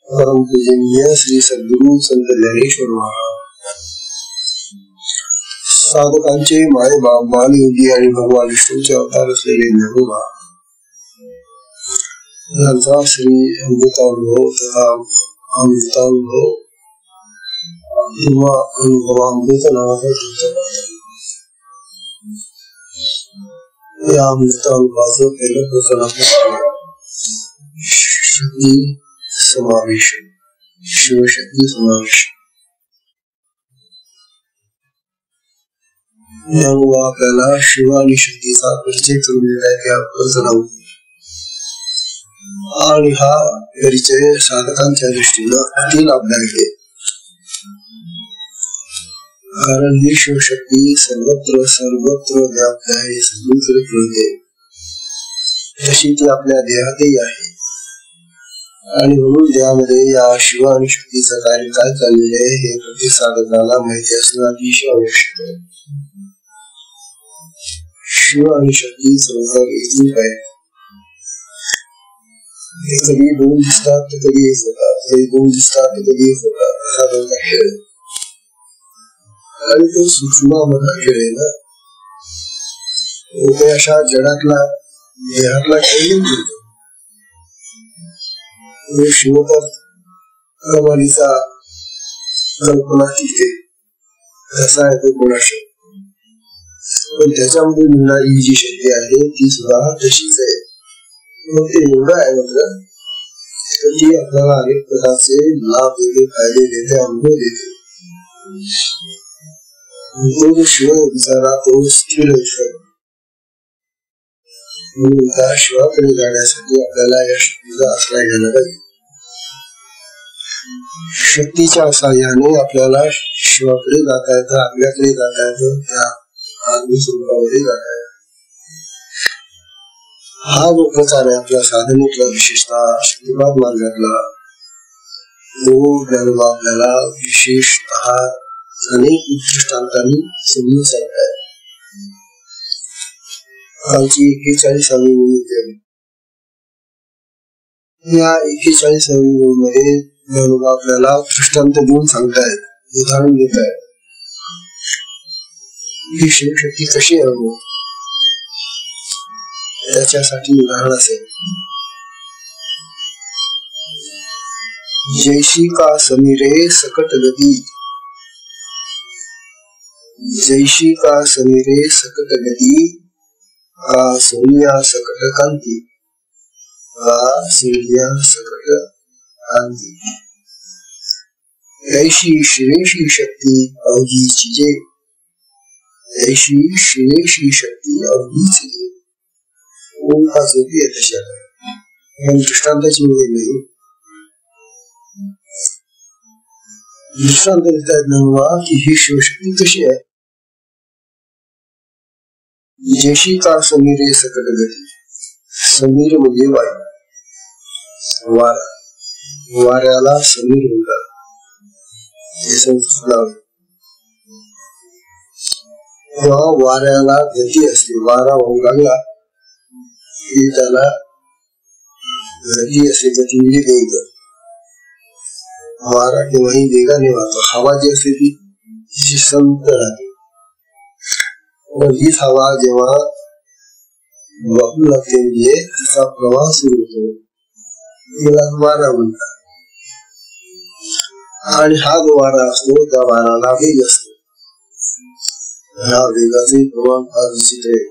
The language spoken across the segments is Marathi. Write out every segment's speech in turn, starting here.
परम पूजनीय श्री सद्गुरु संत ज्ञानेश्वर महाराज साधकांचे माय बाप बालयोगी आणि भगवान विष्णूचे अवतार असलेले ज्ञानोबा यांचा श्री अमृतानुभव तथा अमृतानुभव किंवा अनुभवामृत नावाचा ग्रंथ. या अमृतानुभवाचं पहिलं प्रकरण शक्ती समावेश, शिवशक्ती समावेश. यामुळे आपल्याला शिव आणि शक्तीचा परिचय करून देत आहे त्या प्रकरणात. आणि हा परिचय साधकांच्या दृष्टीनं अति लाभदायक आहे, कारण ही शिवशक्ती सर्वत्र व्याप्त आहे, सगळीकडे कळते. तशी ती आपल्या देहातही आहे आणि म्हणून देहामध्ये या शिव आणि शक्तीचं कार्य काय चाललेलं आहे हे प्रत्येक साधकाला माहिती असणं अतिशय आवश्यक आहे. शिव आणि शक्ती संसार एकरूप आहे. कधी दोन दिसतात तर कधी एक होतात, कधी दोन दिसतात तर कधी एक होतात. असा त्यांचा खेळ आणि तो सूक्ष्म मधला खेळ आहे ना. ते अशा जगातला देहातला खेळ नाही. शिवतर कमालीचा कल्पना ठीक आहे, तसा आहे तो कोणाशी, पण त्याच्यामध्ये मिळणारी जी शक्ती आहे ती सुद्धा तशीच आहे. मग ते एवढं आहे मात्र ती आपल्याला अनेक प्रकारचे लाभ देते, फायदे देते, अनुभव देते. तो जो शिव विचारा तो स्थिर असतो. म्हणून त्या शिवाकडे जाण्यासाठी आपल्याला या शक्तीचा आश्रय घ्यायला पाहिजे. शक्तीच्या साह्याने आपल्याला शिवाकडे जाता येतं, आपल्याकडे जाता येतं, त्या आत्मिक स्वरूपामध्ये जाता येतं. हा जो प्रचार आहे आपल्या साधनेतला, विशेषतः शक्तिपात मार्गातला, तो ज्ञानोबा आपल्याला विशेषतः अनेक दृष्टांतांनी समजून सांगताय. कालची 41वी निमित्त या 41वी मध्ये ज्ञानोबा आपल्याला दृष्टांत देऊन सांगतायत, उदाहरण देत आहेत. ही शिवशक्ती कशी आहे त्याच्यासाठी उदाहरण असेल. जैशी का समीरे सकट गती, जैशी का समीरे सकट गती, का सोनिया सकट कांती, का सोनिया सकट कांती. ऐशी शिवेशी शक्ती अवघी चिजे, ऐशी शिवेशी शक्ती अवघी चिजे. ओंका सोपी आहे तशा पण दृष्टांताची वेळ नाही. दृष्टांत देतात ना की ही शिवशक्ती कशी आहे. जैशी का समीरे सकट गती, समीर म्हणजे वायू, वारा, वाऱ्याला समीर म्हणतात. वाऱ्याला गती असते, वारा वाहू लागला की त्याला गती असते, गती म्हणजे वेग. वारा केव्हाही वेगाने वाहतो. हवा जी असते ती संत राहते. हीच हवा जेव्हा वापरू लागते म्हणजे तिचा प्रवाह सुरू होतो, तिला वारा म्हणतात. आणि हा जो वारा असतो त्या वाराला वेग असतो. ह्या वेगाचे प्रमाण फार विचित्र आहे.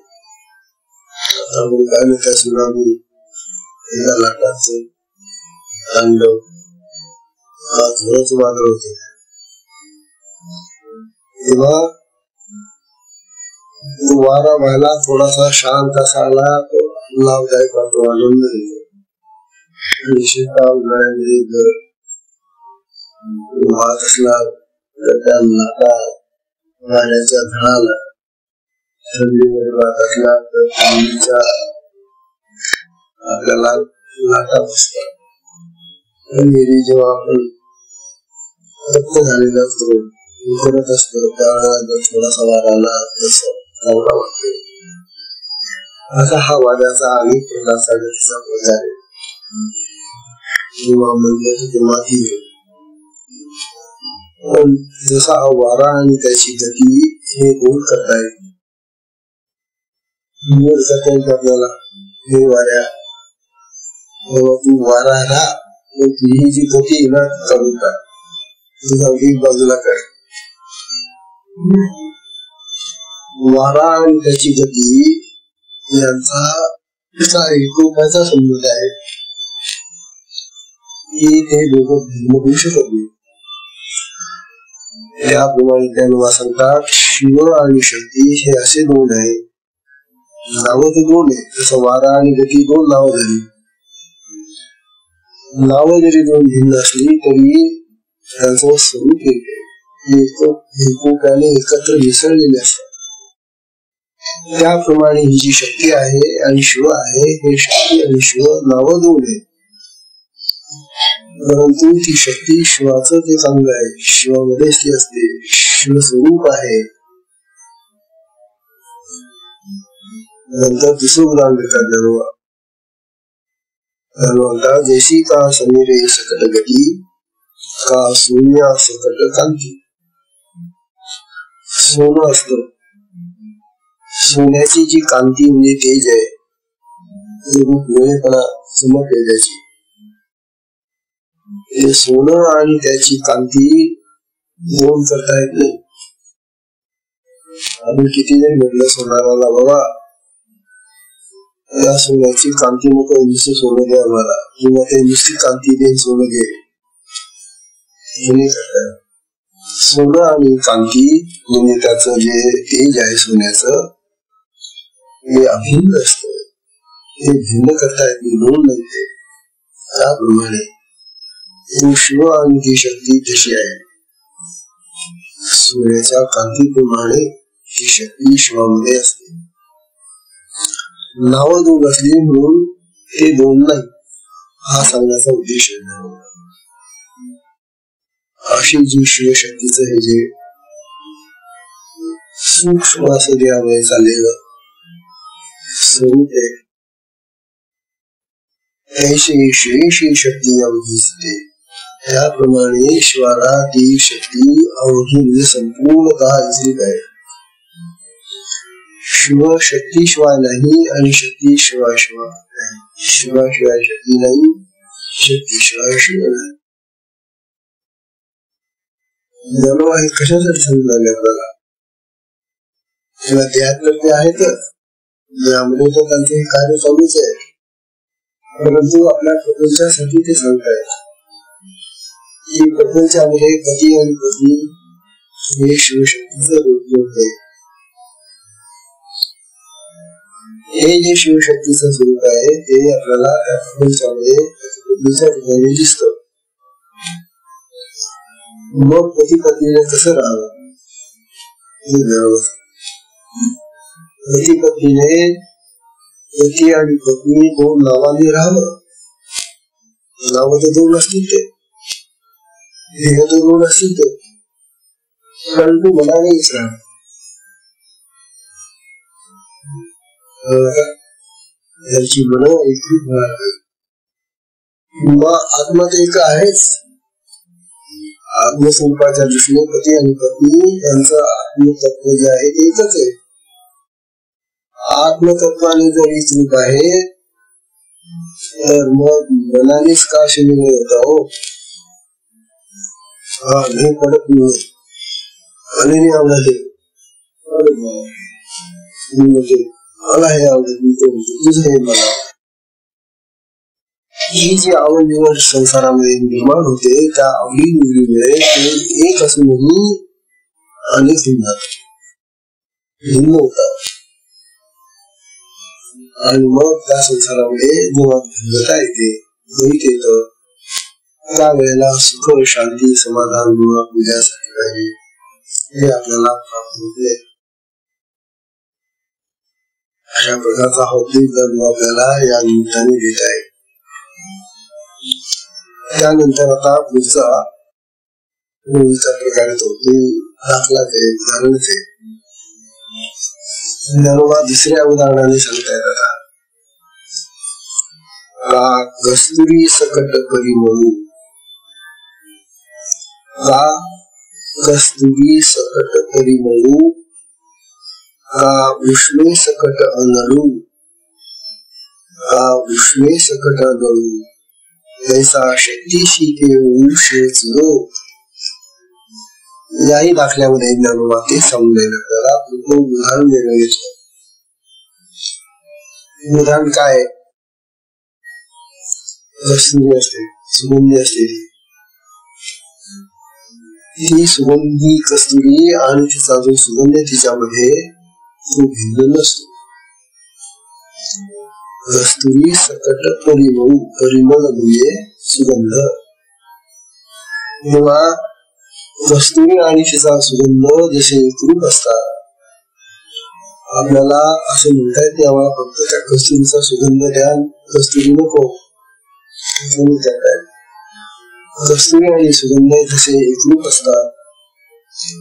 आपण काय म्हणतात सुनामी, एका लाटाचं तांडव, थोडंच वादळ होते. तेव्हा वारा व्हायला थोडासा शांत असायला लाभदायक वाटतो, आनंद देतो. विशेषतः उन्हाळ्यामध्ये जर वाहत असला तर त्या लाटा वाऱ्याच्या झळाला, थंडीमध्ये वाहत असला तर थंडीच्या आपल्याला लाटा बसतात. जेव्हा आपण रक्त झालेला असतो, करत असतो, त्यावेळेला जर थोडासा वारा आला तर चांगला वाटतो. असा हा वाऱ्याचा अनेक प्रकारचा गतीचा प्रकार आहे. किंवा म्हणजे तेव्हा पण जसा वारा आणि त्याची गती हे दोन करता येईल. आपल्याला हे वाऱ्या तू वारा राहा, ही जी गती ना करून टाक, तुझा वेग बाजूला कर. वारा आणि त्याची गती यांचा एकमेकांचा संबंध आहे की ते दोघं भिन्न होऊ शकत नाही. त्याप्रमाणे त्यांना सांगतात शिव आणि शक्ती हे असे दोन आहे. नावं तर दोन आहे, जसं वारा आणि गती दोन नावं झाली. नावं जरी दोन भिन्न असली तरी त्यांचं स्वरूप एकमेकांनी एकत्र मिसळलेले असतात. त्याप्रमाणे ही जी शक्ती आहे आणि शिव आहे, हे शक्ती आणि शिव नावं दोन आहे, परंतु ती शक्ती शिवाचं ते अंग आहे, शिवामध्येच ती असते, शिव स्वरूप आहे. नंतर दुसरं उदाहरण देतात म्हणतात जैसी का समीरे सकट गती का शून्य सकट कांती. सोनं असतं, सोन्याची जी कांती म्हणजे तेज आहे, वेळेपणा चमक आहे त्याची. हे सोनं आणि त्याची कांती दोन करता येत नाही. आपण किती जरी म्हटलं सोनाराला बाबा या सोन्याची कांती नको, नुसतं सोनं दे आम्हाला, किंवा ते नुसती कांती दे सोनं घे, हे नाही करता. सोनं आणि कांती म्हणजे त्याचं जे तेज आहे सोन्याचं हे अभिन्न असत, हे भिन्न करता येत नाही, दोन नाही ते. त्याप्रमाणे शिव आणि ती शक्ती तशी आहे. सूर्याच्या कांतीप्रमाणे ही शक्ती शिवामध्ये असते. नाव दोन असली म्हणून ते दोन नाही, हा सांगण्याचा उद्देश आहे. अशी जी शिवशक्तीचं हे जे सूक्ष्म असं देहामध्ये चाललेलं स्वरूप आहे, ऐशी शेषी शक्ती अवधी असते. त्याप्रमाणे ईश्वरा ती शक्ती अवधी म्हणजे संपूर्णतः इतकीच आहे. शिव शक्ती शिवाय नाही आणि शक्ती शिवाय शिवाय नाही. शिवाशिवाय शक्ती नाही, शक्ती शिवाय शिव नाही. हे कशासाठी सांगितलं आपल्याला? देहात आहेत, यामध्ये तर त्यांचे हे कार्य चालूच आहे, परंतु आपल्या प्रपंचासाठी ते सांगतायत की प्रपंचामध्ये पती आणि पत्नी हे शिवशक्तीचं रूप आहे. हे जे शिवशक्तीचं स्वरूप आहे ते आपल्याला त्या प्रपंचामध्ये पत्नीच्या ठिकाणी दिसत. मग पती पत्नीने कसं राहावं? पती पत्नीने पती आणि पत्नी दोन नावाने राहावं. नाव तर दोन असतील, ते देह तर दोन असतील, ते परंतु मनानेच राहावं. त्यांची मन एकरूप व्हावी. किंवा आत्मा तर एक आहेच, आत्मस्वरूपाच्या दृष्टीने पती आणि पत्नी यांचं आत्मतत्व जे आहे ते एकच आहे. आत्मतत्वाने जर एकरूप आहे तर मग मनानेच का शिवले होता हो. हे पडत नाही आणि आवडते म्हणजे मला हे आवडत तुझं हे मला. ही जी आवड निवड संसारामध्ये निर्माण होते त्या आवडी निवडीमुळे ते एक असूनही अनेक भिन्न होतात आणि मग त्या संसारामध्ये जेव्हा भिन्नता येते द्वैत येतं त्या वेळेला सुख शांती समाधान गुण पूजासाठी पाहिजे हे आपल्याला प्राप्त होते. अशा प्रकारचा हौद्विक धर्म आपल्याला या निमित्ताने देत आहे. त्यानंतर आता पुढचा प्रकार येतो ते दाखलाच आहे उदाहरणच आहे. ज्ञानोबा दुसऱ्या उदाहरणाने सांगता येतात. कस्तुरी सकट परिमळू का कस्तुरी सकट परिमळू का उष्णे सकट अनळू का उष्णे सकट अनळू ऐसा शक्तीशी केवळ शेचलो. याही दाखल्यामध्ये ज्ञानोबा ते समजलेलं आपल्याला उदाहरण देणं घेतलं. उदाहरण काय कस्तुरी असते सुगंधी असते ती सुगंधी कस्तुरी आणि तिचा जो सुगंध तिच्यामध्ये तो भिन्न नसतो. कस्तुरी सकट परिमळ परिमळ म्हणजे सुगंध. तेव्हा कस्तुरी आणि तिचा सुगंध जसे एकरूप असतात आपल्याला असं म्हणता येत तेव्हा फक्त त्या कस्तुरीचा सुगंध द्या कस्तुरी नको. कस्तुरी आणि सुगंध जसे एकरूप असतात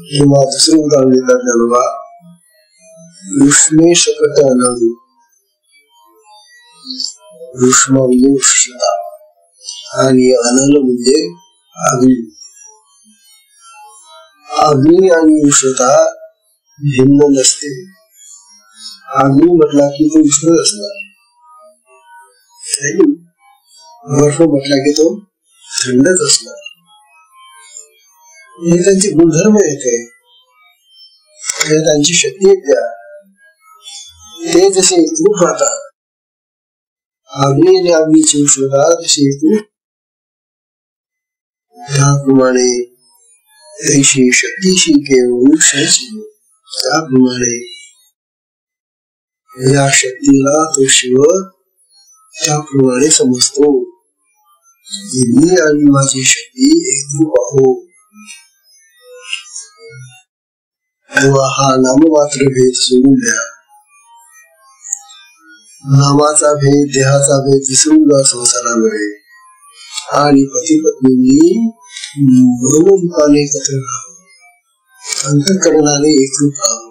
किंवा दुसरे उदाहरण देतात ज्ञानोबा उष्णे सकट अनळू. उष्ण म्हणजे उष्णता आणि अनल म्हणजे अग्नी. अग्नी आणि उष्णता भिन्न नसते. अग्नी म्हटला की तो उष्ण असणार, बर्फ म्हटला की तो थंडच असणार. हे त्यांचे गुणधर्म येते त्यांची शक्ती येते ते जसे एकरूप राहतात. अग्नी आणि अग्नीची उष्णता जशी एकरूप त्याप्रमाणे तैशी शक्तीशी केवळ त्याप्रमाणे या शक्तीला तो शिव त्याप्रमाणे समजतो की मी आणि माझी शक्ती एकरूप आहो. तेव्हा हा नाममात्र भेद सोडून द्या. नामाचा भेद देहाचा भेद विसरून जा संसारामध्ये आणि पती पत्नींनी मनोरूपाने एकत्र राहावं. अंतःकरणाने एकरूप राहावं.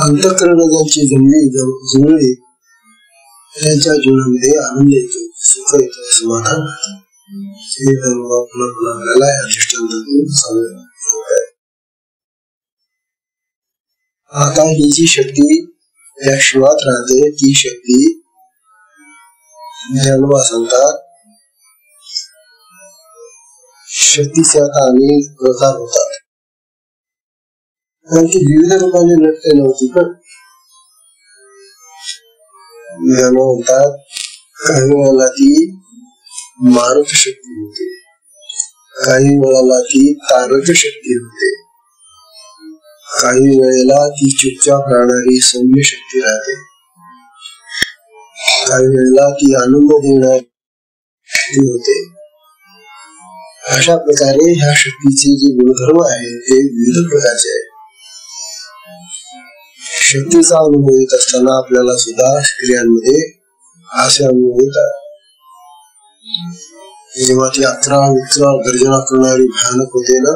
अंतःकरण ज्यांची जुळले त्यांच्या जीवनामध्ये आनंद येतो, सुख येतो, समाधान होतं. हे धर्म आपल्याला या दृष्टांतातून सांगतो. आता ही जी शक्ती या शिवात राहते ती शक्ती ज्ञानोबा सांगतात शक्तीचे आता अनेक प्रकार होतात कारण ती विविध रूपाने नटते नव्हती. पण ज्ञानोबा म्हणतात काही वेळेला ती मारुत शक्ती होते, काही वेळेला ती तारक शक्ती होते, काही वेळेला ती चुपचाप राहणारी सौम्य शक्ती राहते, काही वेळेला ती आनंद देणारी शक्ती होते. अशा प्रकारे ह्या शक्तीचे जे गुणधर्म आहे ते विविध प्रकारचे आहेत. शक्तीचा अनुभव येत असताना आपल्याला सुद्धा क्रियांमध्ये असे अनुभव येतात. जेव्हा ती अत्राळ वित्राळ गर्जना करणारी भयानक होते ना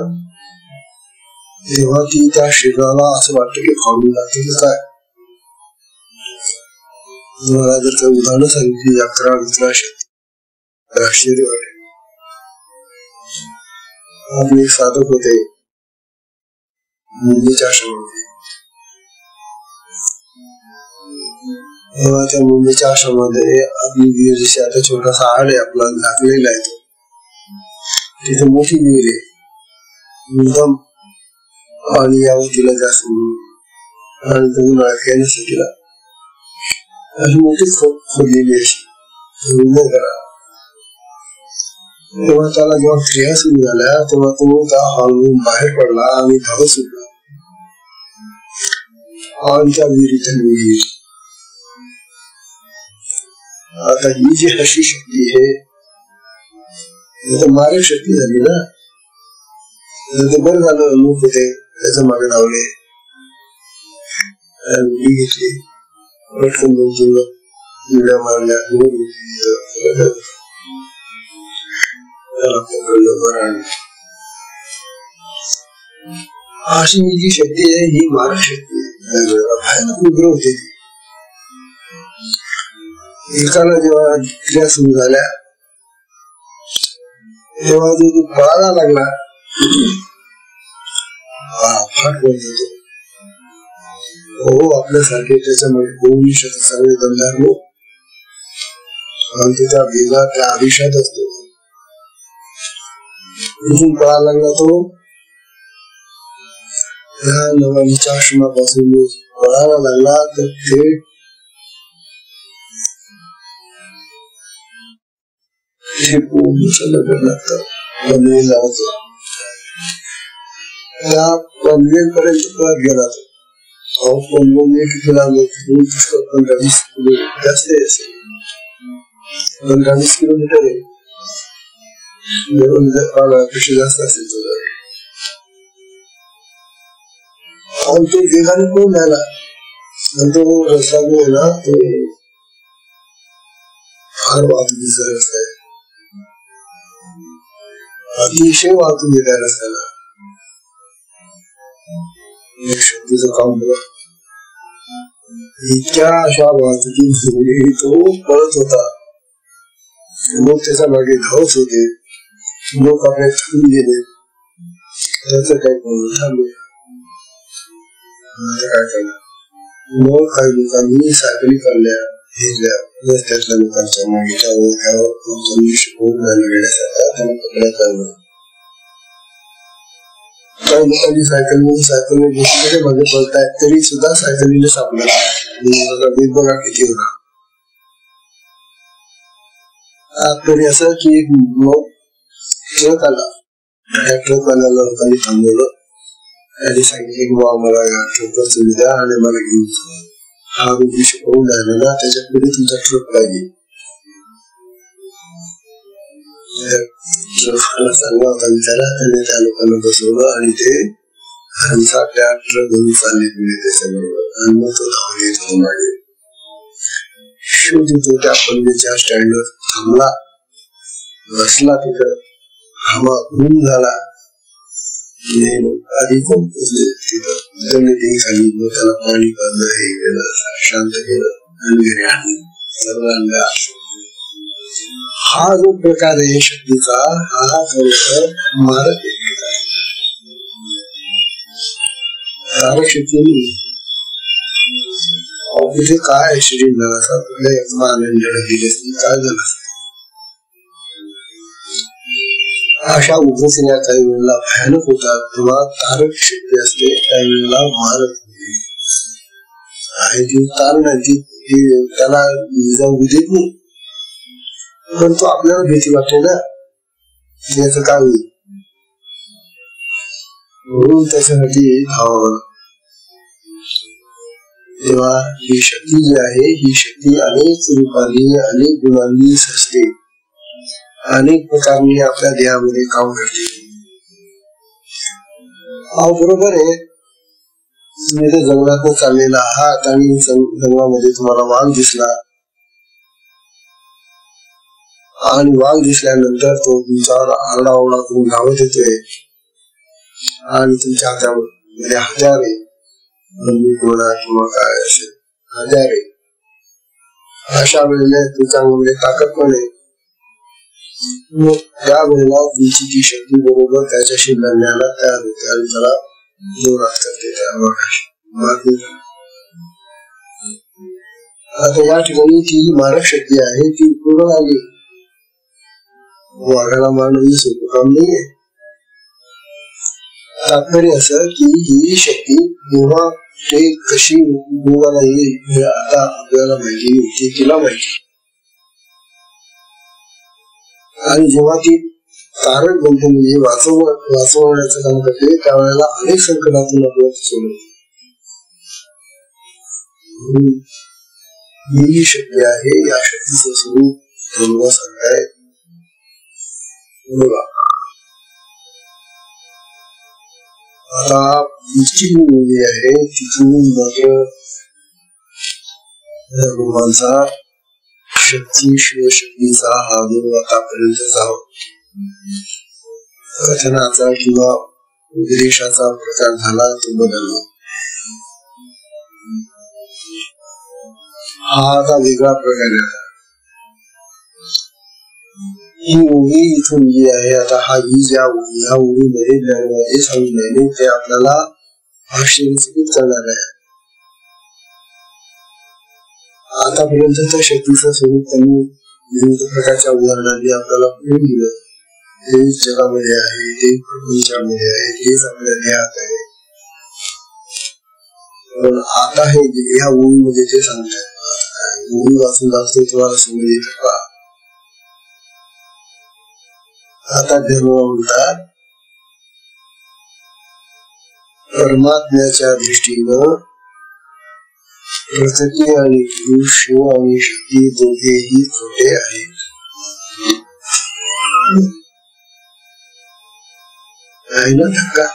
तेव्हा ती त्या शरीराला असं वाटतं की फाडून लागते की काय. तुम्हाला जर काही उदाहरणं सांगितली अत्राळ वित्राळ शक्ती आश्चर्य वाटेल. आपले साधक होते मुंबईच्या आश्रमामध्ये. तेव्हा त्या मुंबईच्या आश्रमामध्ये आपली विहीर जशी आता छोटासा आड आहे आपला झाकलेला आहे, तिथे मोठी विहीर आहे. एकदम पाणी यावं तिला जास्त आणि तुम्ही काही नसतं तिला, अशी मोठी खोदलेली अशी करा. तेव्हा त्याला जेव्हा क्रिया सुरू झाल्या तेव्हा तो त्या हॉलमधून बाहेर पडला आणि धावत सुटला आणि त्या विहिरीत गेली. आता ही जी अशी शक्ती आहे मारे शक्ती झाली ना. ते बरं झालं लोक होते त्याच्या मागे लावले, उडी घेतली, पटकन उड्या मारल्या, अशी जी शक्ती आहे ही मारक शक्ती आहे. भयानक उग्र होते ती. एकाला जेव्हा क्रिया सुरू झाल्या तेव्हा जो पळायला लागला फाट बोलतो हो आपल्यासारखे त्याच्यामध्ये होऊ नाही शकत. सगळे दमदार लोक आणि त्या वेगात त्या आयुष्यात असतो. इथून पळायला लागला तो त्या नवानीच्या आश्रमापासून पळायला लागला तर थेट पनवेल जायचं. त्या पनवेल पर्यंत पळत गेला तो. पनवेल किती लागलो 15-20 किलोमीटर जास्त आहे, 15-20 किलोमीटर आहे. पेक्षा जास्त असेल तो. आणि तो वेगाने पळून आला आणि तो रस्ता जो आहे ना तो फार वाहतुकीचा रस्ता आहे, अतिशय वाहतूक आहे त्या रस्त्याला. शक्तीचं काम बघा. इतक्या अशा वाहतुकी तो पळत होता. लोक त्याच्या मागे धावत होते. लोक आपल्या थकून गेले. त्याचं काही बोलणं थांबले. काय करणार. मग काही लोकांनी सायकली काढल्या, घेतल्या रस्त्यातल्या लोकांच्या मागेच्या ओळख्यावर शिकवून त्यांना पकडण्यात आलं. काही लोकांनी सायकलने दुसऱ्याच्या मागे पळतायत तरी सुद्धा सायकलीने सापडला. बघा किती होता. तरी असं की मग ट्रक आला. त्या ट्रकवाल्याला लोकांनी थांबवलं आणि सांगितलं की बाबा मला या ट्रकवर सुविधा आणि मला घेऊन हा रुग्ण शिकवून राहिलेला त्याच्या पुढे तुमचा ट्रक पाहिजे. चांगला होता विचारा. त्याने त्या लोकांना बसवलं आणि ते त्या ट्रक घेऊन चालले पुढे त्याच्याबरोबर. आणि मग तो धावून येत होता मागे. शेवटी तो त्या पनवेलच्या स्टँडवर थांबला, बसला. तिथं हवा गुम झाला. आधी कोण पोचले तिथं खाली. मग त्याला पाणी पाजलं, हे केलं, शांत केलं आणि घरी आणलं. हा जो प्रकार आहे शक्तीचा हा खरोखर मारक मारक शक्ती तिथे काय शरीराचा आनंद काय झालं. अशा उद्देशाने काही वेळेला भयानक होतात तेव्हा तारक शक्ती असते, काही वेळेला मारक आहे. ती तार नाही, त्याला जाऊ देत नाही, पण तो आपल्याला भीती वाटते ना याच काय होईल म्हणून त्याच्यासाठी धावावं. तेव्हा ही शक्ती जी आहे ही शक्ती अनेक रूपांनी अनेक गुणांनी सजते, अनेक प्रकारांनी आपल्या देहामध्ये काम करते. बरोबर आहे. तुम्ही ते जंगलात चाललेला आहात आणि जंगलामध्ये तुम्हाला वाघ दिसला आणि वाघ दिसल्यानंतर तो तुमच्यावर आरडाओरडा करून धावत येतोय आणि तुमच्या हातामध्ये हत्यार आहे, बंदूक म्हणा किंवा काय असेल हत्यार आहे. अशा वेळेला तुमच्यामध्ये ताकद पण आहे. मग त्यावेळेला विचीची शक्ती बरोबर त्याच्याशी लढण्याला तयार होते आणि त्याला जोरात करते त्या आता या ठिकाणी ती मारक शक्ती आहे ती पूर्ण आली. वाघाला मारणं हे सोपं काम नाहीये. तात्पर्य असं की ही शक्ती जेव्हा ते कशी उपयोगाला येईल हे आता आपल्याला माहिती होती, तिला माहिती. आणि जेव्हा ती तारक बनते म्हणजे वाचवण्याचं काम करते त्यावेळेला अनेक संकटातून आपल्याला सोडवते. ही शक्ती आहे. या शक्तीचं स्वरूप धर्म सांगताय बघा. आता पुढची मुली आहे तिथून मात्र भगवानचा शक्ती शिवशक्तीचा हा जो आतापर्यंतचा कथनाचा किंवा उपदेशाचा प्रकार झाला तो बदलला. हा आता वेगळा प्रकार आहे. ही ओळी इथून जी आहे आता हा ही ज्या ओळीमध्ये ज्ञानामध्ये सांगितल्याने ते आपल्याला आश्चर्यचकित करणार आहे. आतापर्यंत शक्तीचं स्वरूप त्यांनी विविध प्रकारच्या उदाहरणांनी आपल्याला पुढे दिलं. ते जगामध्ये आहे, ते प्रपंचामध्ये आहे, तेच आपल्या देहात आहे. पण आता हे या ओळीमध्ये ते सांगतात. ओळी वाचून दाखवतो तुम्हाला समज येत का. आता धर्म म्हणतात परमात्म्याच्या दृष्टीनं प्रकृती आणि पुरुष शिव आणि शक्ती दोघेही खोटे आहेत. आहे ना धक्का.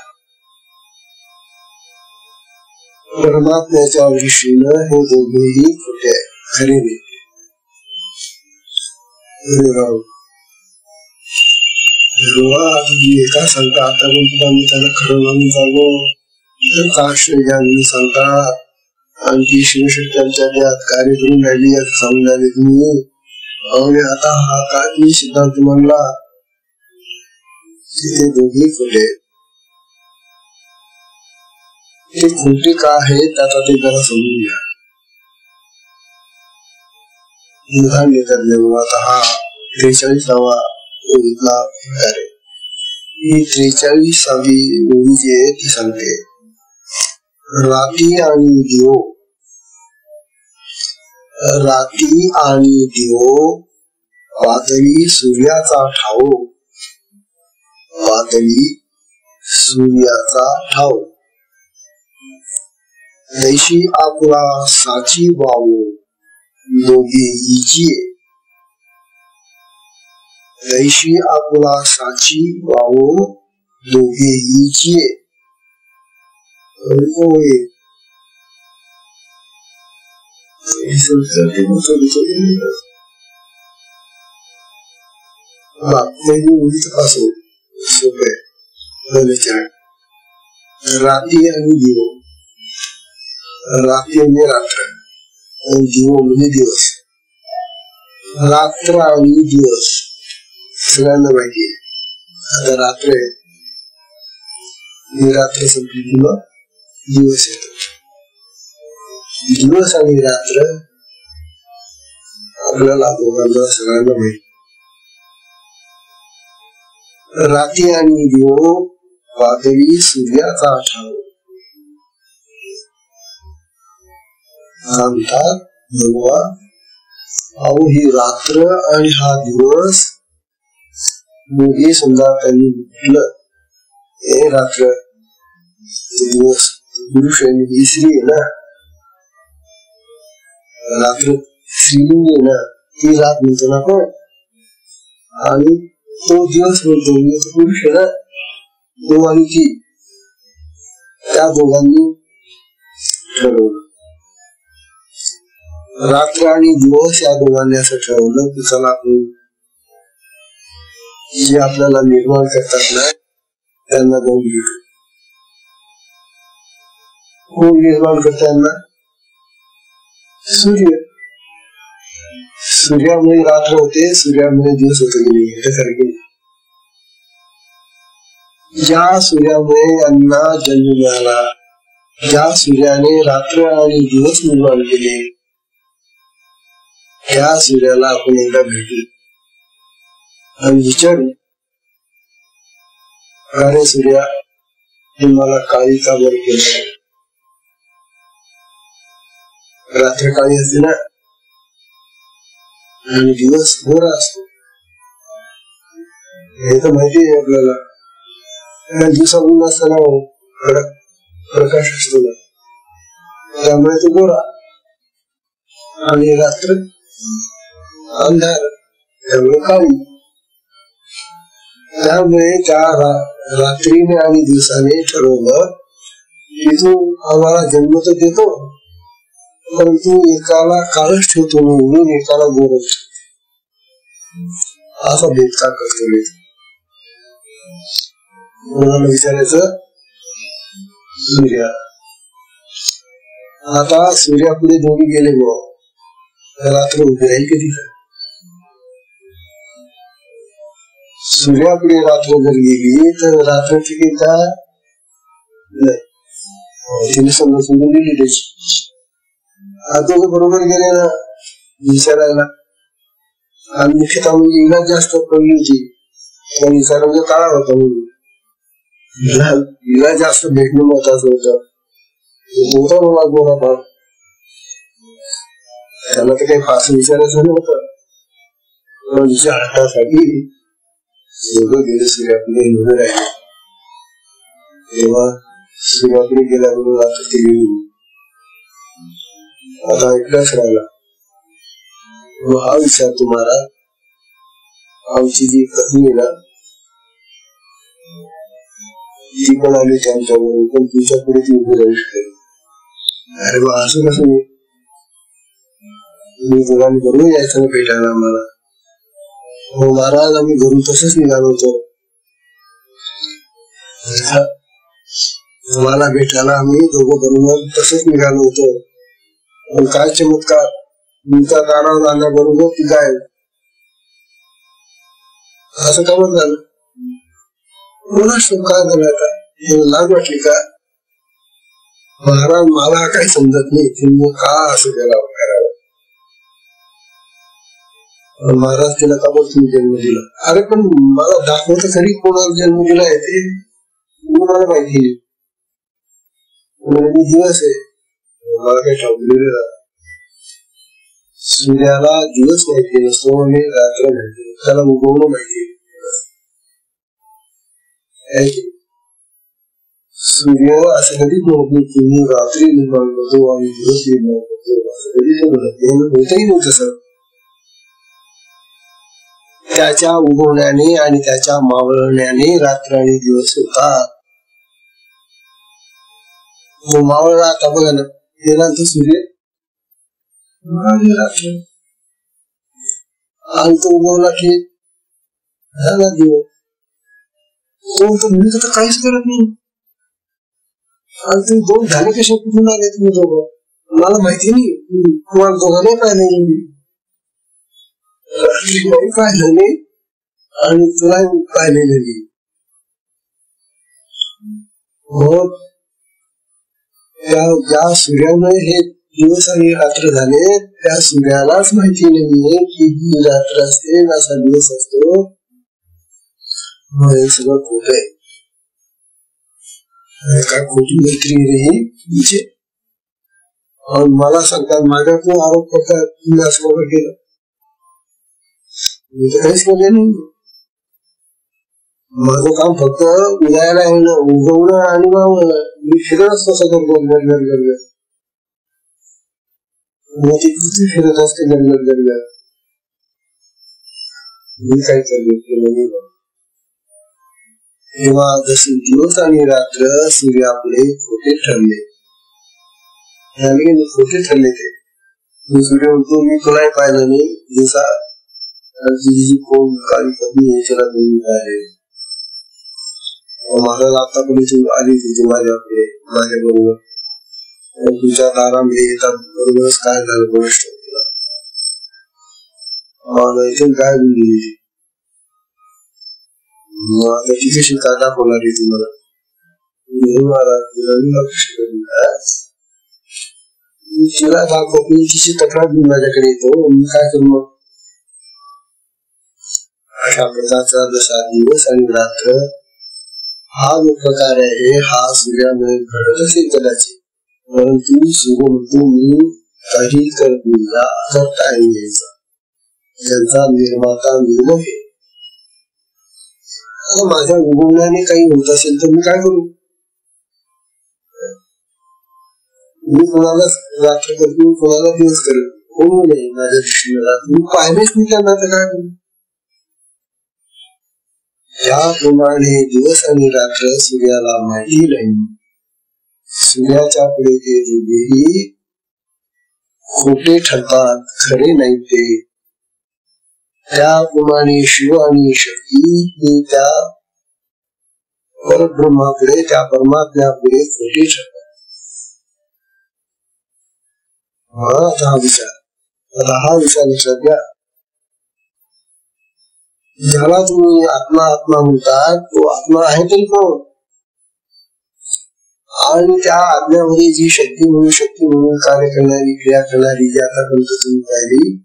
परमात्म्याच्या दृष्टीनं हे दोघेही खोटे आहेत, खरे नाही. एका सांगता आतापर्यंत आम्ही त्याला खरं म्हणून जागो काश्मीर सांगता आणि शिवशक्त्यांच्या देहात कार्य करून राहिली सांगून राहिले तुम्ही. आणि आता हा काय सिद्धांत म्हणला ते दोघे खोटे. ते खोटे का आहेत आता ते जरा समजून घ्या. उदाहरण देतात आता हा 43वा ओळीतला प्रकार आहे. ही 43वी ओळी जी आहे ती सांगते राती आणि दिवो वादळी सूर्याचा ठाव तैशी आपुला साची वावो दोघे इजिये. तैशी आपुला साची वावो दोघे इजिये. राती आणि दिवो. राती म्हणजे रात्र आणि दिवो म्हणजे दिवस. रात्र आणि दिवस सगळ्यांना माहिती आहे. आता रात्र आहे, रात्र संपली किंवा दिवस येतो. दिवस आणि रात्र आपल्याला दोघांना सगळ्यांना माहिती. राती आणि दिवो वादळी सूर्याचा ठाव म्हणतात भगवान. अहो ही रात्र आणि हा दिवस दोघे समजा त्यांनी म्हटलं हे रात्र दिवस पुरुष आणि स्त्री आहे ना. रात्र स्त्रीलिंग आहे ना, ती रात म्हणतो ना आपण. आणि तो दिवस म्हणतो तो पुरुष आहे ना. दोघांनी ती त्या दोघांनी ठरवलं. रात्र आणि दिवस या दोघांनी असं ठरवलं की चला आपण जे आपल्याला निर्माण करतात ना त्यांना जाऊन भेटू. कोण निर्माण करतात ना? सूर्यामुळे रात्र होते, सूर्यामुळे दिवस होतो की नाही, त्यासारखे ज्या सूर्यामुळे यांना जन्म मिळाला, ज्या सूर्याने रात्र आणि दिवस निर्माण केले, त्या सूर्याला आपण एकदा भेटू आणि विचारू, अरे सूर्या, मला काळी का बरं केलं? रात्र काळी असते ना आणि दिवस गोरा असतो, हे तर माहिती आहे आपल्याला. दिवसातून असताना प्रकाश असतो ना, त्यामुळे तो गोरा, आणि रात्र अंधार त्यामुळे काळी. त्यामुळे त्या रात्रीने आणि दिवसाने ठरवलं की तू आम्हाला जन्म तर देतो, परंतु एकाला काळच ठेवतो म्हणून एकाला गोरच, असा भेद का करतो? मुलांना विचारायचं, सूर्या, आता सूर्यापुढे दोघी गेले गो, रात्र उभी राहील कधी? सूर्यापुढे रात्र जर गेली तर रात्र टिकेल का? नाही, तिने समजा सोडून दिली त्याची. आता बरोबर गेले ना विचारायला, आणि मुख्यतः म्हणजे इला जास्त पडली होती, त्या विचारांचा काळा होता म्हणून हिला जास्त भेटणं महत्वाचं होतं. मला गोरा भाग, त्याला तर काही फास विचारायचं नव्हतं. हटासाठी दोघं गेले सूर्यापुढे उभे राहिले. तेव्हा सूर्यापुढे गेल्याबरोबर आता ते येऊन आता एकदाच राहिला. हा विचार तुम्हाला, आमची जी पत्नी आहे ना, ती पण आली त्यांच्याबरोबर, पण तिच्या पुढे ती उभी राहू शकते. अरे बा, असं कसं? मी दोघांनी बरोबर यायचं ना भेटायला आम्हाला. हो महाराज, आम्ही घरून तसंच निघालो होतो, मला भेटायला आम्ही दोघं बरोबर तसंच निघालो होतो. पण काय चमत्कार, तुमच्या दारावर आल्याबरोबर ती गाय. असं का बरं झालं? कोणाच काय झालं? आता लाज वाटली का? महाराज, मला काही समजत नाही, तुम्ही का असं केला करावं? महाराज, तिला का बरं तुम्ही जन्म दिला? अरे पण मला दाखवतं खरी कोणाला जन्म दिला आहे ते, मला माहिती. दिवस आहे, मला काही ठाऊक. सूर्याला दिवस माहिती नसतो आणि रात्र माहिती, त्याला उगवणं माहिती. सूर्य असं कधीच म्हणत की मी रात्री निर्माण करतो आणि दिवस निर्माण करतो, असं कधीच होतही नाही तसं. त्याच्या उगवण्याने आणि त्याच्या मावळण्याने रात्र आणि दिवस होतात. तो मावळला आता बघा ना, गेला तो सूर्य आणि तो उगवला की झाला दिवस. मी तर काहीच करत नाही. आणि तुम्ही दोन झाले कसे, कुठून आले तुम्ही दोघं? मला माहिती नाही, तुम्हाला दोघांनाही पाहिलं पाहिलं नाही आणि तुलाही पाहिलेलं नाही. ज्या सूर्यामुळे हे दिवस आणि रात्र झाले, त्या सूर्यालाच माहिती नाहीये की ही रात्र असते, असा दिवस असतो. हे सगळं खोट आहे. काय खोटी मैत्री रे ही? मला सांगतात, माझ्याकडून आरोप करतात तुम्ही असं वगैरे केलं. मी तर काहीच केलं नाही. माझं काम फक्त उदयाला येणं, उगवणं आणि मावळणं. मी फिरत असतो सगळं गडगड. मोठी पृथ्वी फिरत असते गडगड. मी काय केलं? तेव्हा जसे दिवस आणि रात्र सूर्यापुढे खोटे ठरले, खोटे ठरले. ते सूर्य म्हणतो मी तुलाही पाहिलं नाही, दिवसा कोण काळी पत्नी आहे त्याला तुम्ही पाहिले. महाराज, आतापर्यंत तू आली होती माझ्याकडे, माझ्या बरोबर, तुझ्या दारामध्ये येतात बरोबरच काय झालं गोष्ट तुला. इथून काय बोलली त्याची कशी का दाखवणार आहे तुम्हाला तिला दाखवतो तिची तक्रार घेऊन माझ्याकडे येतो मी काय करू मग अशा प्रकारचा जसा दिवस आणि रात्र हा जो प्रकार आहे हा सूर्यामुळे घडत असेल कदाचित परंतु सूर्य म्हणतो मी काही करत नाही या करता यायचा त्यांचा निर्माता मी नव्हे माझ्या उगवण्याने काही होत असेल तर मी काय करू मी कोणाला रात्र करतो कोणाला दिवस करेल कोण नाही माझ्या दृष्टीला मी पाहिलेच नाही त्यांना तर काय करू ज्याप्रमाणे दिवस आणि रात्र सूर्याला माहिती नाही सूर्याच्या पुढे ते दोघेही खोटे ठरतात खरे नाही ते त्याप्रमाणे शिव आणि शक्ती ही त्या परब्रह्मापुढे त्या परमात्म्यापुढे खोटे ठरतात हा विचार लक्षात घ्या ज्याला तुम्ही आत्मा आत्मा म्हणतात तो आत्मा आहे तरी कोण आणि त्या आत्म्यामध्ये जी शक्ती म्हणून कार्य करणारी क्रिया करणारी जी आतापर्यंत तुम्ही पाहिली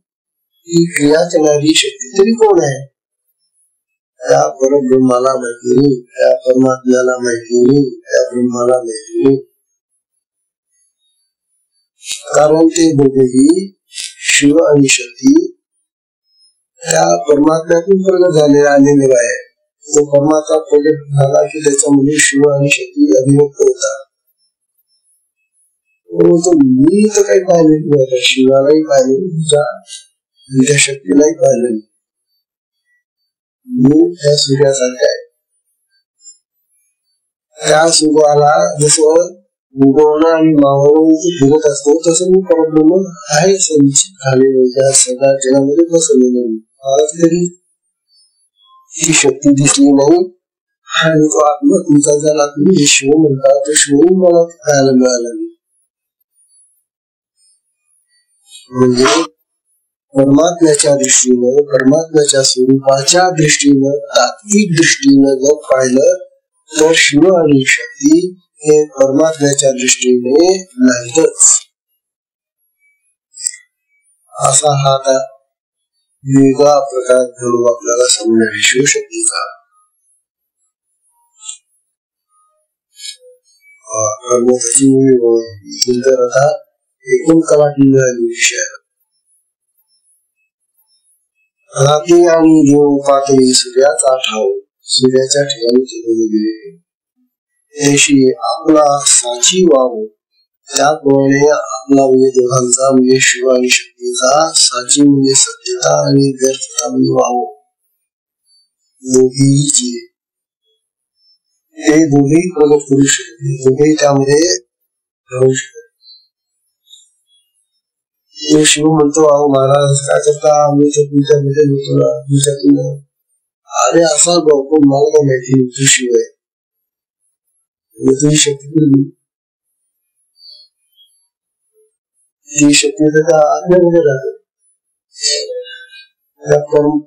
ही क्रिया करणारी शक्ती तरी कोण आहे त्या परब्रह्माला माहिती नाही त्या परमात्म्याला माहिती नाही त्या ब्रह्माला माहिती नाही कारण ते दोघेही शिव आणि शक्ती त्या परमात्म्यातून प्रगट झालेला आलेले आहे तो परमात्मा प्रगट झाला की त्याच्यामध्ये शिव आणि शक्ती अभिव्यक्त होतात मी तर काही पाहिलेलं नाही शिवालाही पाहिलं त्या शक्तीलाही पाहिलं मी त्या सूर्यासारखा आहे त्या सूर्याला जसं उगवणं आणि मावळून फिरत असतो तसं मी परब्रह्म आहे झालेलं सगळ्या जगामध्ये बसवलेलं मला तरी ती शक्ती दिसली नाही आणि तो आत्मा तुमचा ज्याला तुम्ही शिव म्हणता तो शिव मला खायला मिळाला नाही म्हणजे परमात्म्याच्या दृष्टीनं परमात्म्याच्या स्वरूपाच्या दृष्टीनं तात्विक दृष्टीनं जर पाहिलं तर शिव आणि शक्ती हे परमात्म्याच्या दृष्टीने नाहीतच असा हा वेगळा प्रकार घडू आपल्याला समजणार शिवशक्तीचा तर आता एकूण कलाटी विषय रात्री आणि देव पातळी सूर्याचा ठाव सूर्याच्या ठिकाणी ठेवले गेले त्याशी आपला साची व्हावं त्याप्रमाणे आपला म्हणजे दोघांचा म्हणजे शिव आणि शक्तीचा साची म्हणजे सत्यता आणि व्यर्थता म्हणजे व्हावं दोघीचे ते दोघेही प्रगट करू शकते दोघेही त्यामध्ये राहू शकते तो शिव म्हणतो अहो महाराज काय करता आम्ही तर तुमच्यामध्ये होतो ना तुमच्यातून अरे असा गौतम मला काय माहिती तू शिव आहे तुझी शक्ती केली ती शक्ती त्याच्या आत्म्यामध्ये राहते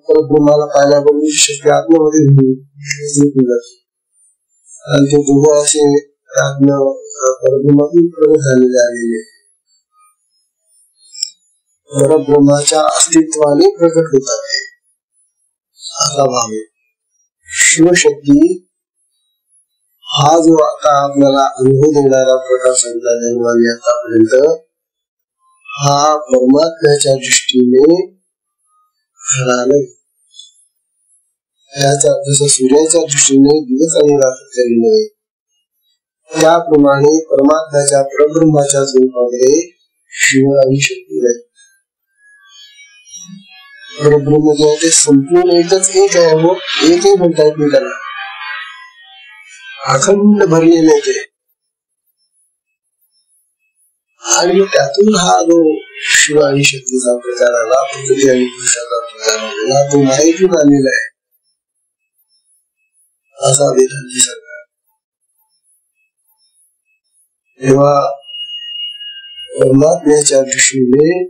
परब्रह्माला पाहण्यापूर्वी शक्ती आत्म्यामध्ये जाते आणि ते दोघं असे आत्म्या परब्रह्मातून प्रगट झालेले आलेले परब्रह्माच्या अस्तित्वाने प्रकट होतात असा भाव आहे शिवशक्ती हा जो आता आपल्याला अनुभव देणारा प्रकार सांगितला जन्माने आतापर्यंत हा परमात्म्याच्या दृष्टीने खरा नाही त्याच्या जसं सूर्याच्या दृष्टीने दिवस आणि रात्र नव्हे त्याप्रमाणे परमात्म्याच्या परब्रह्माच्या स्वरूपामध्ये शिव आणि शक्ती नाही परब्रह्म जे आहे ते संपूर्ण एकच एक आहे मग एकही म्हणता येत नाही त्याला अखंड भरलेले ते आणि त्यातून हा जो शिव आणि शक्तीचा प्रकार आला प्रकृती आणि पुरुषाचा प्रकार आलेला तो माहितीतून आलेला आहे असा वेदांती सांगा तेव्हा परमात्म्याच्या दृष्टीने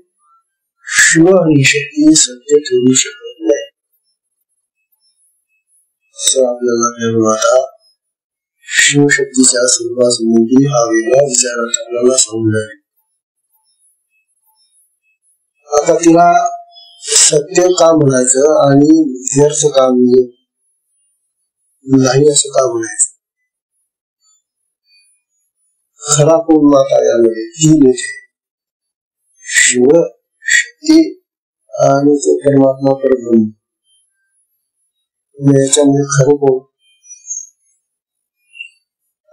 शिव आणि शक्ती सत्य ठरू शकत नाही असं आपल्याला कळलं. आता शिवशक्तीच्या स्वरूपासंबंधी हा वेगळा विचारात आपल्याला समजला. आता तिला सत्य का म्हणायचं आणि व्यर्थ का नाही असं का म्हणायचं. खरा कोण माता यामध्ये तीन येते, शिव, शक्ती आणि तो परमात्मा परब्रह्म. याच्यामध्ये खरं कोण.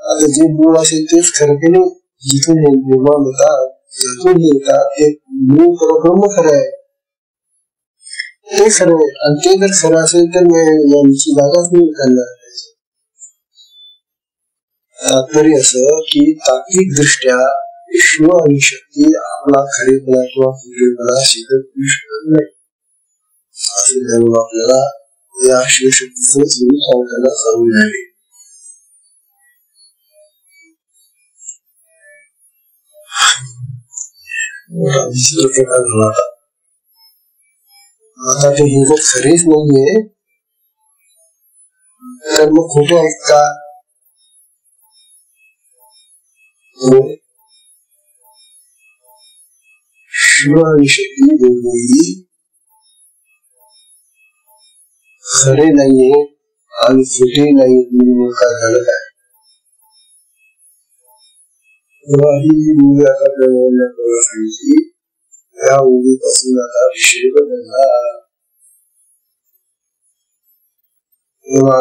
आता जे मूळ असेल तेच खरं की नाही. जिथून हे निर्माण होतात ज्यातून हे येतात ते मूळ परब्रह्म खरं आहे, ते खरं आहे. आणि ते जर खरं असेल तर यांची जागाच नाही करणार. तात्पर्य असं की तात्विक दृष्ट्या शिव आणि शक्ती आपला खरेपणा किंवा खोटेपणा सिद्ध करू शकत नाही असे जाणून आपल्याला या शिवशक्तीचं स्वरूप सांगताना सांगून आहे. दुसरा प्रकार झाला. आता ते हे जर खरेच नाहीये तर मग खोटे आहेत का. शिव आणि शक्ती दोन्ही खरे नाहीये आणि खोटे नाही. काय झालं काय ही मूल्य आता सांगितली. या ओळीपासून आता विषय बदलला. तेव्हा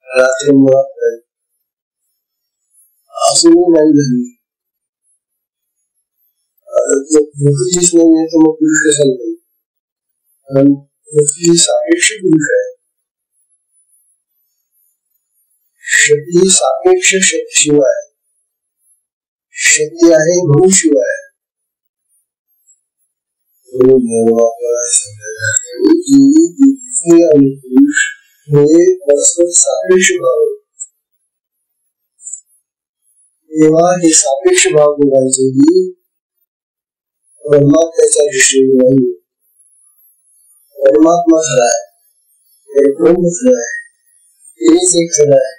रात्री मुळात असूनही नाही झाली. प्रकृतीच नाही तर मग पुरुष कशाला नाही. कारण प्रकृती सापेक्ष पुरुष आहे. शक्ती सापेक्ष शिव आहे. शक्ती आहे म्हणून शिव आहे. आणि पुरुष हे परस्पर सापेक्ष भाव. तेव्हा हे सापेक्ष भाव बघायचे की परमात्म्याच्या दृष्टीने नाही. परमात्मा खरा आहे, परब्रह्म खरा आहे, तेच एक खरं आहे.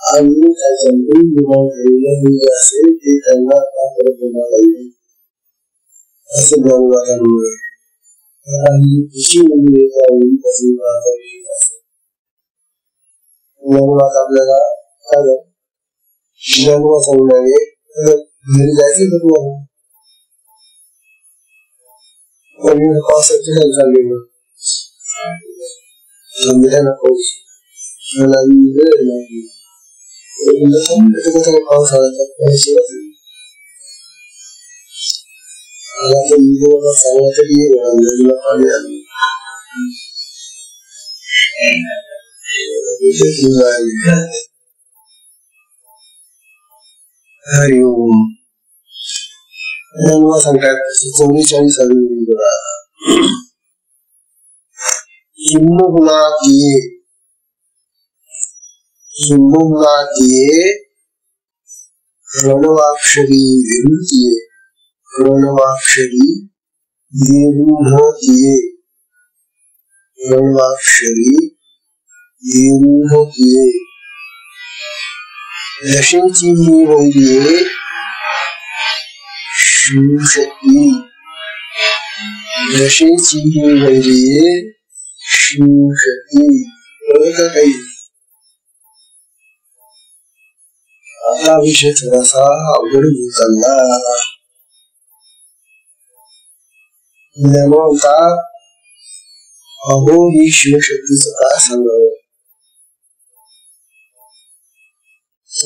आणि त्याच्यातून निर्माण झालेलं असेल ते त्यांना आता परब्रह्माला येईल असं ज्ञानवादामुळे ज्ञानवाद आपल्याला काय ज्ञानवाद सांगणारे घरी जायचं का तुम्हाला पावसाचे चाललेलं पाऊस पाऊस आला सांगा तरी पाणी आलं. हरि ओम. सांगतात 44 हिंदुनाथिये प्रणवाक्षरी विरुद्धिये प्रणवाक्षरी विरुद्धतिये प्रणवाक्षरी विरुद्धतिये यशेची वैर्ये शिवशक्ती यशेची वैर्ये शिवशक्ती. कळतं काही. आता विषय थोडासा अवघड होत चालला. अहो ही शिवशक्तीचं काय सांगावं.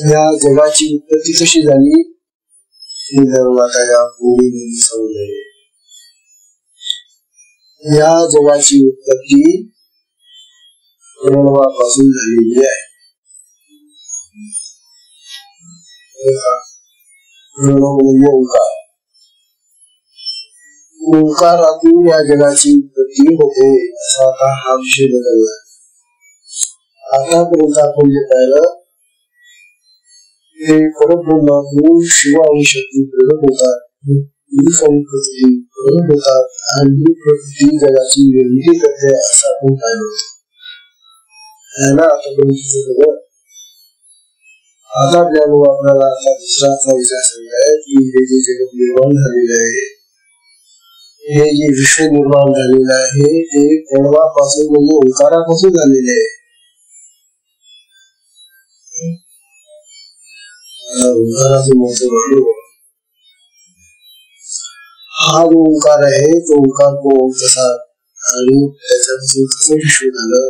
या जगाची उत्पत्ती कशी झाली ही आता या भूमीमध्ये सांगले. या जगाची उत्पत्ती प्रणवापासून झालेली आहे. प्रणव म्हणजे ओंकार. ओंकारातून या जगाची उत्पत्ती होते असा आता हा विषय बदलला. आतापर्यंत आपण जे पाहिलं ते परब्रह्मातून शिवा आणि शक्ती प्रगट होतात, पुरुष आणि प्रकृती प्रगट होतात आणि प्रकृती जगाची निर्मिती करते असं आपण पाहिलं होतं. याला आतापर्यंत आता ज्ञान आपल्याला आता दुसरा विचार सांगताय की हे जे जगत निर्माण झालेलं आहे, हे जे विश्व निर्माण झालेलं आहे ते प्रणवापासून म्हणजे ओंकारापासून झालेले आहे. ओंकाराचं महत्व वाढलं. हा जो ओंकार आहे तो ओंकार कोण कसा आणि त्याच्यापासून कसं विश्व झालं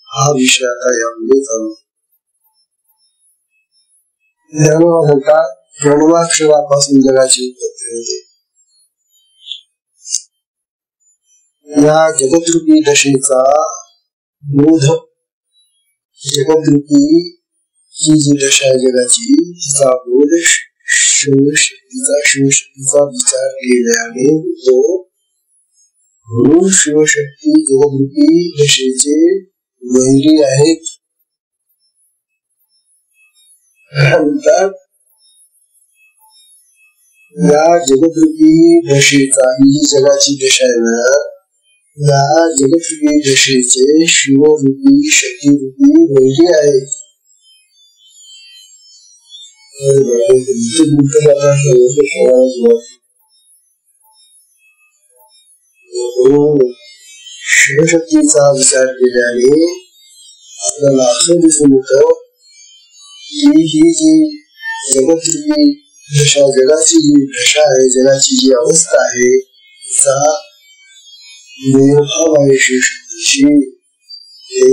हा विषय आता यामध्ये चालू. म्हणतात प्रणवाक्षरापासून जगाची उत्पत्ती होते. या जगद्रूपी दशेचा बोध, जगद्रूपी ही जी दशा आहे जगाची तिचा बोध शिवशक्तीचा विचार केल्याने होतो. म्हणून शिवशक्ती जगद्रूपी दशेचे वैरी आहेत. म्हणतात या जगद्रूपी दशेचा ही जगाची दशा आहे ना, या जगद्रूपी दशेचे शिवरूपी शक्तीरूपी वैरी आहेत. शिवशक्तीचा विचार केल्याने आपल्याला असं दिसून येतं की ही जी जगद्रूपी दशा, जगाची जी दशा आहे, जगाची जी अवस्था आहे तिचा देवभाव आहे शिवशक्तीशी. हे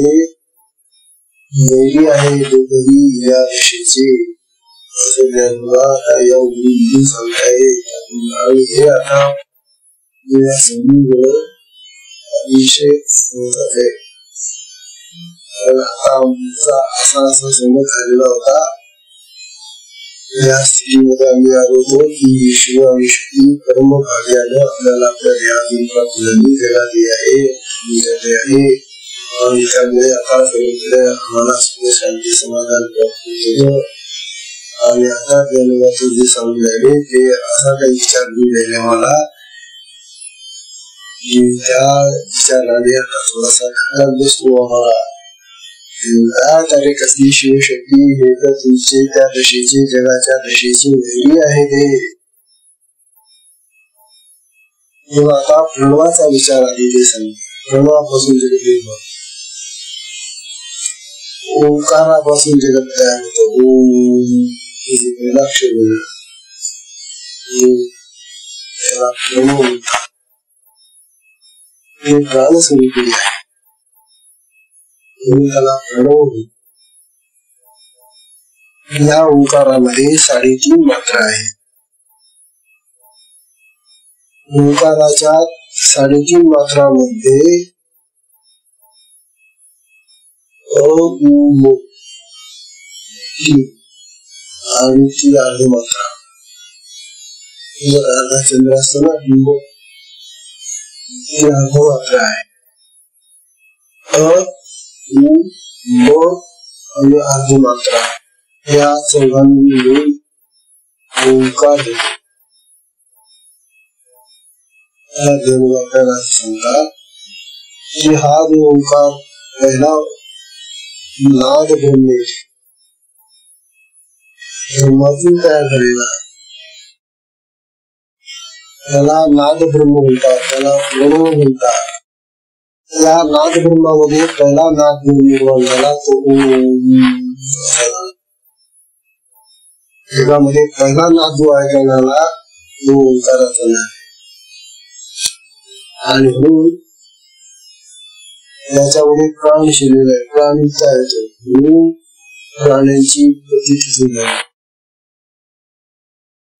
वैरी आहे दोघंही या दशेचे असं ज्ञानला या उभी सांगता येईल. हे आता या समजून अतिशय महत्वाचं आहे. आता आमचा असा समज झालेला होता. या स्थितीमध्ये आम्ही आलो होतो की शिव आणि शक्ती कर्मभाग्यानं आपल्याला आपल्या देहातून प्राप्त झाली, जगात आहे आणि त्यामुळे आता सगळीकडे आम्हाला शांती समाधान प्राप्त केलं. आणि आता ज्ञानोबाचं जे सांगून राहिले ते असा काही विचार घेऊन राहिले मला की त्या विचाराने आता थोडासा खराब बसतो आम्हाला. कसली शिवशक्ती हे तर तुमचे त्या दशेचे, जगाच्या दशेची वैरी आहे ते. आता प्रणवाचा विचार आधी ते सांग. प्रणवापासून जगत निर्माण, ओंकारापासून जगत तयार होतं. ओम हे पहिला अक्षर त्याला प्रणव म्हणतात. हे प्राणस्वरूपी आहे म्हणून त्याला प्रणव. या ओंकारामध्ये 3.5 मात्रा आहे. ओंकाराच्या 3.5 मात्रामध्ये आणि ती अर्धमात्रा. अर्धा चंद्र असताना बिंब ती अर्धमात्रा आहे. आणि अर्धमात्रा या चौघांनी मिळून ओंकार होतो. सांगतात की हा जो ओंकार पहिला नाद ब्रह्मातून तयार झालेला आहे. त्याला नाद ब्रह्म म्हणतात, त्याला प्रणव म्हणतात. या नाद ब्रह्मामध्ये पहिला नाद निर्माण झाला तो जगामध्ये पहिला नाद जो ऐकायला आला तो ओंकाराचा नाद. आणि म्हणून याच्यामध्ये प्राण शिरलेला आहे, प्राणीचा येतो म्हणून प्राण्यांची प्रतीती झाली.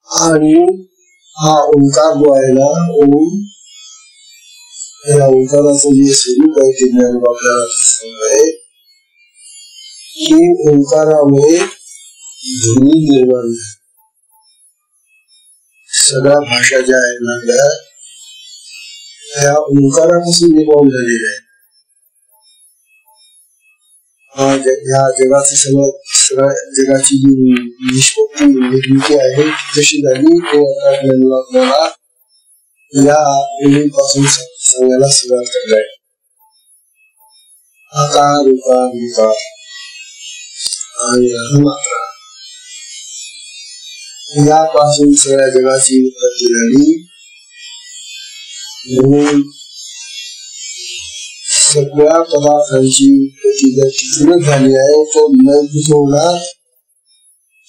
आणि हा ओंकार जो आहे ना, ओम या ओंकाराचं जे स्वरूप आहे ते ज्ञान आपल्याला सांगताय की ओंकारामुळे ध्वनी निर्माण झाली. सगळ्या भाषा ज्या आहेत ना त्या ओंकारापासून निर्माण झालेल्या आहेत. जगाची सगळ्या जगाची जी निष्पत्ती निर्मिती आहे तशी झाली तो आता आपल्याला या ओळीपासून सांगायला सुरुवात करत आहे. आकार उकार विकार आणि मात्रा यापासून सगळ्या जगाची उत्पत्ती झाली. म्हणून सगळ्या पदार्थांची उत्पत्ती जर तिथूनच झाली आहे तो न होणार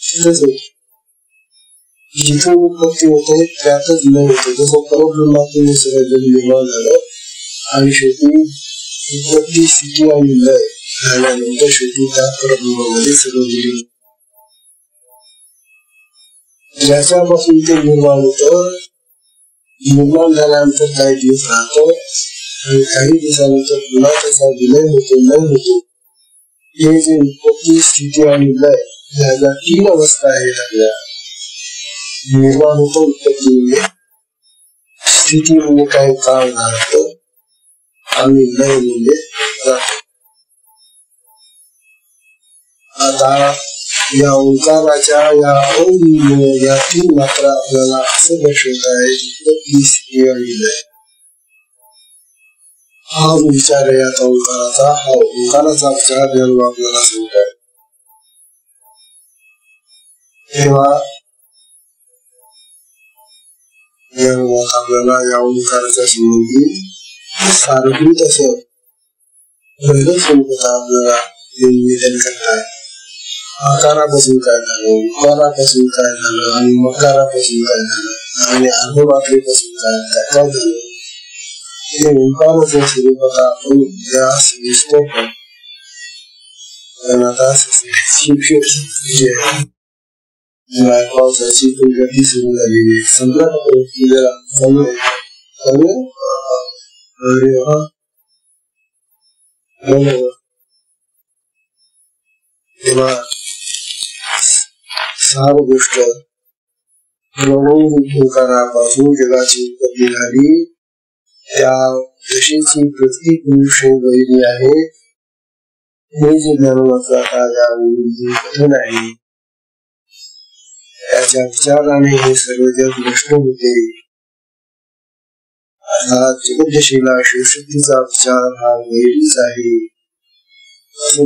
तिथंच होते. जिथून उत्पत्ती होते त्यातच न होते. जसं परब्रह्मातून हे सगळं जग निर्माण झालं आणि शेवटी उत्पत्ती स्थिती आणि लय झाल्यानंतर शेवटी त्या परब्रह्मामध्ये सगळं गेले. ज्याच्यापासून ते निर्माण होतं निर्माण झाल्यानंतर काही दिवस राहतो आणि काही दिवसानंतर पुन्हा त्याचा विलय होतो लय होतो. हे जे उत्पत्ती स्थिती आणि लय ह्या ज्या 3 अवस्था आहेत आपल्या निर्माण होतो उत्पत्ती म्हणजे स्थिती म्हणजे काही काळ राहतं आणि लय म्हणजे राहतो. आता या ओंकाराच्या या या 3 मात्रा आपल्याला असं दर्शवत आहे उत्पत्ती स्थिती आणि लय. हा विचार आहे आता ओंकाराचा. हा ओंकाराचा विचार ज्ञानोबा आपल्याला सांगत आहे. तेव्हा ज्ञानोबा आपल्याला या ओंकाराच्या संबंधी सारभूत असं पहिलं स्वरूपात आपल्याला निवेदन करताय. आकारापासून काय झालं, उकारापासून काय झालं आणि मकारापासून काय झालं आणि अर्धमात्रेपासून काय झालं हे ओंकाराच्या स्वरूपात आपण या सविस्तर पण आता शिक्षक पावसाची प्रगती सुरू झालेली आहे. समजा तेव्हा सार गोष्ट ओंकारापासून जगाची उत्पत्ती झाली. त्या दशेची प्रत्येक पुरुष वैरी आहे. हे जे ज्ञानोबाचं आता या कथन आहे त्याच्या विचाराने हे सर्व जग नष्ट होते. अर्थात जगदशेला शिवशक्तीचा विचार हा वैरीच आहे असं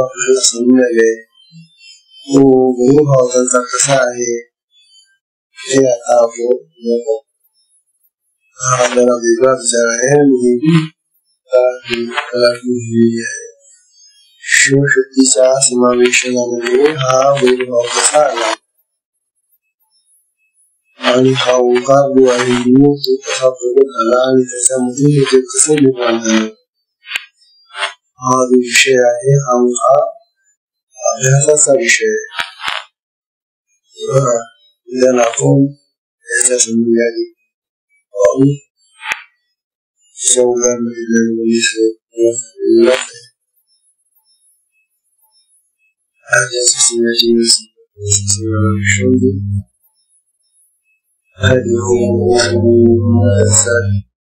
आपल्याला समजून आले. तो वैरभाव त्यांचा कसा आहे हे आता आपण आपल्याला वेगळा विचार आहे. शिवशक्तीच्या समावेशनामध्ये हा वैरभाव कसा आला आणि हा ओंकार जो आहे तो कसा प्रगट झाला आणि त्याच्यामध्ये हे जग कसं निर्माण झालं हा जो विषय आहे हा अभ्यासाचा विषय आहे. आपण याच्या संबंधी I